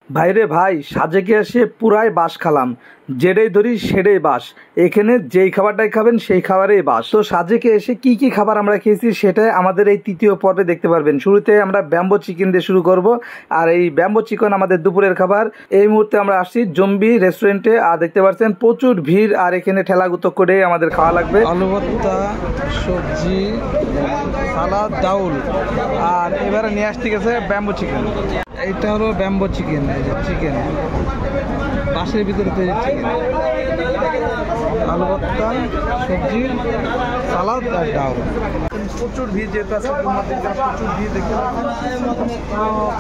ভাইরে ভাই, সাজেকে এসে পুরাই বাস খালাম। যেটাই ধরি সেটাই বাস। এখানে যেই খাবারটাই খাবেন সেই খাবারেই বাস। তো সাজেকে এসে কি কি খাবার আমরা খেয়েছি সেটাই আমাদের এই তৃতীয় পর্বে দেখতে পারবেন। শুরুতে আমরা ব্যাম্বো চিকেন দিয়ে শুরু করব। আর এই ব্যাম্বো চিকেন আমাদের দুপুরের খাবার। এই মুহূর্তে আমরা আসছি জম্বি রেস্টুরেন্টে। আর দেখতে পাচ্ছেন প্রচুর ভিড়, আর এখানে ঠেলাগুতো করে আমাদের খাওয়া লাগবে। আলু ভর্তা, সবজি, সালাদ, ডাউল। আর এবারে নিয়ে আসতে গেছে ব্যাম্বো চিকেন। এইটা হলো ব্যাম্বো চিকেন। এই যে চিকেন বাসের ভিতরে তৈরি চিকেন। আলু ভর্তা, সবজি, সালাদ আর ডাউল। প্রচুর ভিড়, যেহেতু আছে প্রচুর ভিড় দেখতে পাচ্ছেন।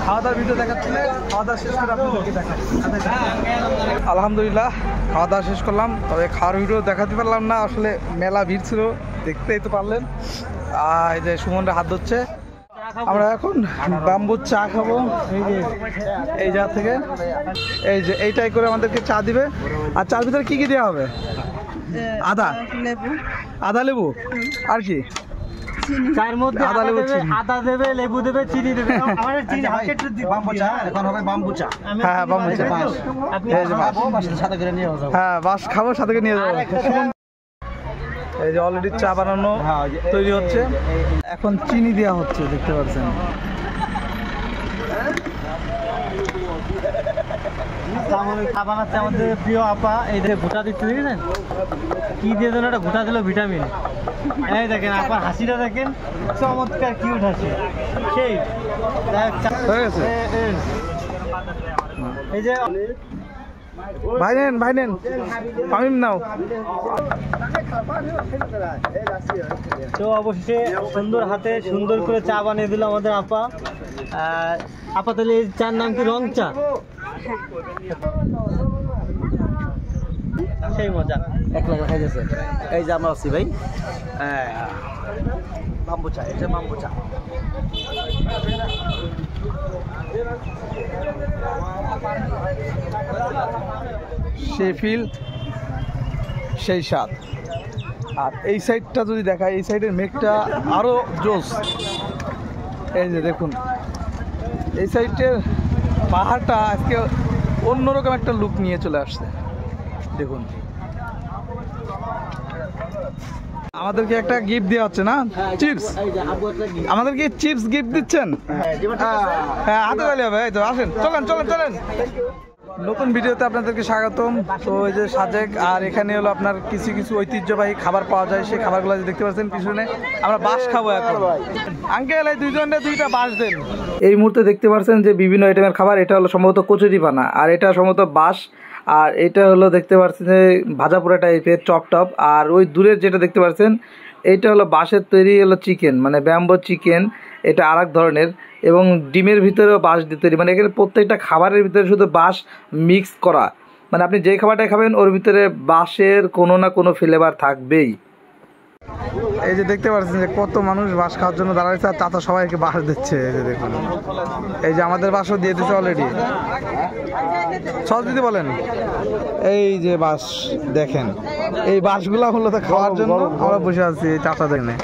খাওয়া দাওয়ার ভিডিও দেখাচ্ছিলে, খাওয়া দাওয়া শেষ করে আপনাদেরকে দেখাচ্ছি। আলহামদুলিল্লাহ খাওয়া দাওয়া শেষ করলাম, তবে খাওয়ার ভিডিও দেখাতে পারলাম না, আসলে মেলা ভিড় ছিল, দেখতেই তো পারলেন। এই যে সুমনরা হাত ধরছে। আমরা এখন ব্যাম্বুর চা খাবো এই জায়গা থেকে। এই যে এইটাই করে আমাদেরকে চা দিবে। আর চার ভিতরে কি কি দেওয়া হবে? আদা লেবু আর কি? চায়ের মধ্যে আদা দেবে, লেবু দেবে, চিনি দেবে। হ্যাঁ বাস খাবো, সাথে করে নিয়ে যাবো। এই যে অলরেডি চা বানানো তৈরি হচ্ছে, এখন চিনি দেওয়া হচ্ছে, দেখতে পাচ্ছেন। বানাচ্ছে আমাদের প্রিয় আপা। এই যে ঘুটা দিচ্ছে, দেখেছেন কি দিয়ে যেন একটা ঘুটা দিল, ভিটামিন। এই দেখেন আপার হাসিটা দেখেন, চমৎকার কিউট হাসি। সেই এই যে ভাই নেন ফামিম নাও। তো অবশেষে সুন্দর হাতে সুন্দর করে চা বানিয়ে দিল আমাদের আপা। আপা তাহলে এই চার নাম কি? রং চা। সেই মজা এক লাগা খাইতেছে। এই যে আমরা আছি ভাই, বাম্বু চা। এই যে বাম্বু চা। সেই ফিল, সেই স্বাদ। আর এই সাইডটা যদি দেখায়, এই সাইডের মেঘটা আরো জোস। এই যে দেখুন, এই সাইডের পাহাড়টা আজকে অন্যরকম একটা লুক নিয়ে চলে আসছে। দেখুন, আমাদেরকে একটা গিফট দেওয়া হচ্ছে না? চিপস। আমাদেরকে চিপস গিফট দিচ্ছেন? হ্যাঁ হাতে তালি হবে। এই তো আসেন, চলেন। নতুন ভিডিওতে আপনাদেরকে স্বাগতম। তো এই যে সাজেক, আর এখানে হলো আপনার কিছু ঐতিহ্যবাহী খাবার পাওয়া যায়। সেই খাবারগুলো দেখতে পাচ্ছেন পিছনে। আমরা বাস খাবো এখন। আঙ্কেল এই দুইটা বাস দেন। এই মুহূর্তে দেখতে পাচ্ছেন যে বিভিন্ন আইটেমের খাবার। এটা হলো সম্ভবত কচুরি পানা, আর এটা সম্ভবত বাস। আর এটা হলো দেখতে পাচ্ছেন যে ভাজা পোড়া টাইপের চপ। আর ওই দূরের যেটা দেখতে পাচ্ছেন, এইটা হলো বাঁশের তৈরি হলো চিকেন, মানে ব্যাম্বো চিকেন। এটা আর এক ধরনের, এবং ডিমের ভিতরেও বাঁশ দিয়ে তৈরি। মানে এখানে প্রত্যেকটা খাবারের ভিতরে শুধু বাঁশ মিক্স করা। মানে আপনি যেই খাবারটাই খাবেন ওর ভিতরে বাঁশের কোনো না কোনো ফ্লেভার থাকবেই। এই যে দেখতে পাচ্ছেন যে কত মানুষ বাঁশ খাওয়ার জন্য দাঁড়াচ্ছে, আর চাচা সবাইকে বাঁশ দিচ্ছে। এই যে দেখুন, এই যে আমাদের বাঁশও দিয়ে দিচ্ছে অলরেডি। সস দিতে বলেন। এই যে বাঁশ দেখেন, এই বাঁশগুলা মূলত খাওয়ার জন্য আমরা বসে আছি এই চাচা দেখে।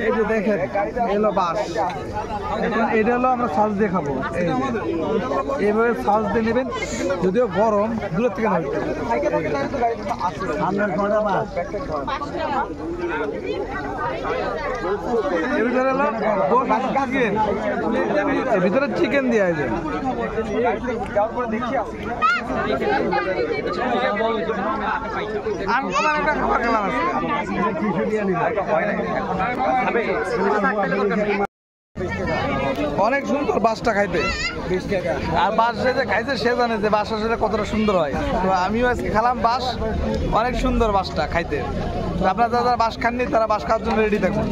এই যে দেখেন এলো বাঁশ, এটা হলো আমরা সস দিয়ে খাবো। এইভাবে সস দিয়ে নেবেন, যদিও গরম, দূরের থেকে নেবেন। ভিতরে চিকেন দিয়ে আছে। অনেক সুন্দর বাসটা খাইতে। আর বাস যে খাইছে সে জানে যে বাস আসলে কতটা সুন্দর হয়। তো আমিও আজকে খেলাম বাস, অনেক সুন্দর বাসটা খাইতে। আপনারা যারা বাস খাননি তারা বাস খাওয়ার জন্য রেডি থাকুন।